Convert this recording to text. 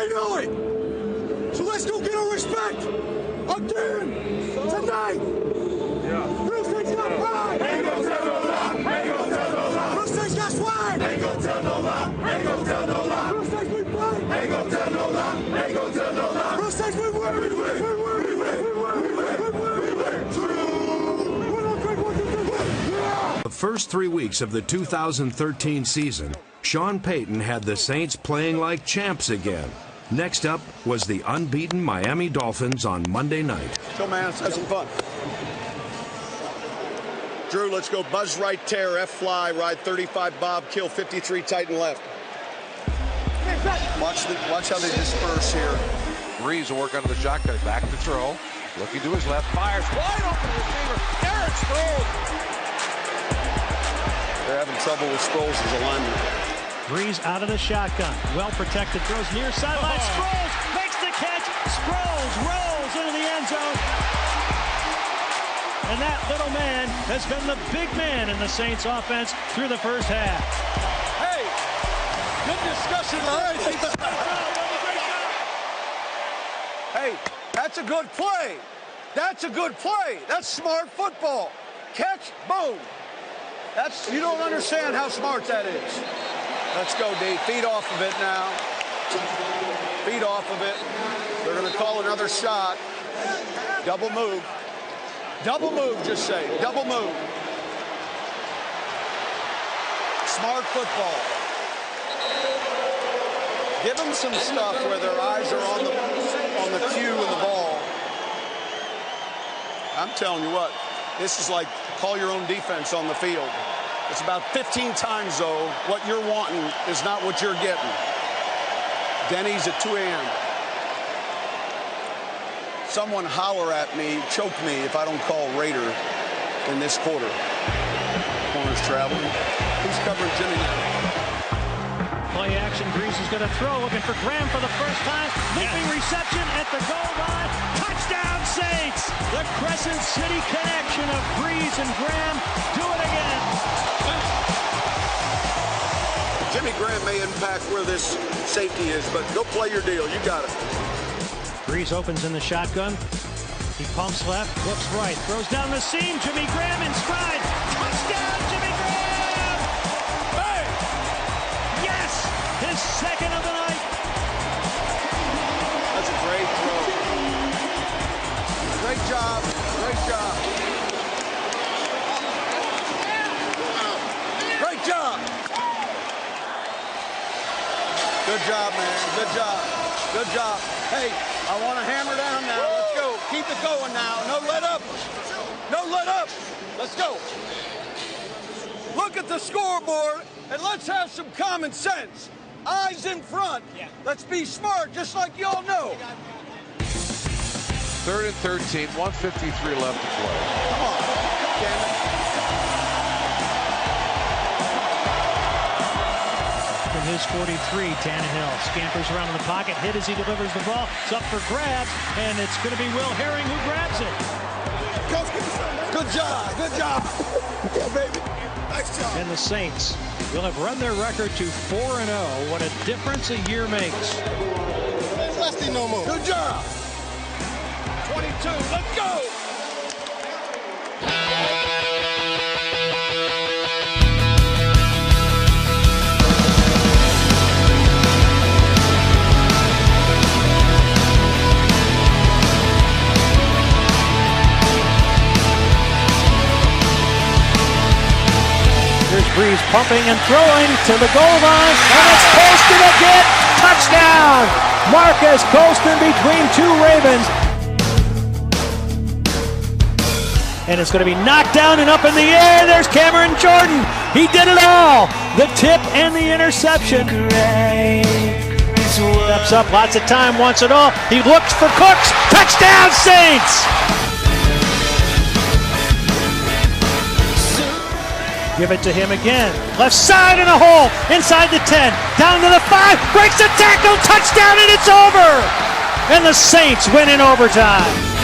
they know it. So let's go get our respect again tonight. Bruce Saints got pride. Ain't gonna tell no lie. Ain't gonna tell no lie. Bruce Saints got swag. Ain't gonna tell no lie. Ain't gonna tell no lie. Bruce Saints we play. Ain't gonna tell no lie. Ain't gonna tell no lie. Bruce Saints we win. We win. We win. We win. We win. We win. We win. We win. The first 3 weeks of the 2013 season, Sean Payton had the Saints playing like champs again. Next up was the unbeaten Miami Dolphins on Monday night. So man, let's have some fun. Drew, let's go buzz right, tear, F fly, ride 35 bob, kill 53 Titan left. Watch how they disperse here. Breeze will work under the shotgun, back to throw. Looking to his left, fires, wide open receiver, Aaron Sproles. They're having trouble with Sproles' alignment. Breeze out of the shotgun, well protected, throws near sideline. Sproles makes the catch. Sproles rolls into the end zone. And that little man has been the big man in the Saints offense through the first half. Hey, good discussion. Hey, that's a good play. That's a good play. That's smart football. Catch, boom. You don't understand how smart that is. Let's go, D. Feet off of it now. Feet off of it. They're going to call another shot. Double move. Double move, just say. Double move. Smart football. Give them some stuff where their eyes are on the cue and the ball. I'm telling you what, this is like call your own defense on the field. It's about 15 times, though, what you're wanting is not what you're getting. Denny's at 2 a.m. Someone holler at me, choke me if I don't call Raider in this quarter. Corner's traveling. Who's covering Jimmy now? Play action, Breeze is going to throw, looking for Graham for the first time. Leaping reception at the goal line. Touchdown, Saints! The Crescent City connection of Breeze and Graham do it again. Jimmy Graham may impact where this safety is, but go play your deal. You got it. Breeze opens in the shotgun. He pumps left, looks right, throws down the seam. Jimmy Graham in stride. Touchdown, Jimmy Graham! Hey! Yes! His second of the night. That's a great throw. Great job. Great job. Great job. Good job, man. Good job. Good job. Hey, I want to hammer down now. Let's go. Keep it going now. No let up. No let up. Let's go. Look at the scoreboard and let's have some common sense. Eyes in front. Let's be smart, just like y'all know. 3rd and 13, 1:53 left to play. Come on. Damn it. From his 43, Tannehill scampers around in the pocket, hit as he delivers the ball. It's up for grabs, and it's going to be Will Herring who grabs it. Good job. Good job. Yeah, baby. Nice job. And the Saints will have run their record to 4-0. What a difference a year makes. Leslie no more. Good job. 22. Let's go. Here's Breeze pumping and throwing to the goal line, and it's posted again. Touchdown! Marcus Colston between two Ravens. And it's going to be knocked down and up in the air. There's Cameron Jordan. He did it all. The tip and the interception. Steps up, lots of time, wants it all. He looks for Cooks. Touchdown, Saints! Give it to him again. Left side in a hole. Inside the 10. Down to the 5. Breaks the tackle. Touchdown, and it's over. And the Saints win in overtime.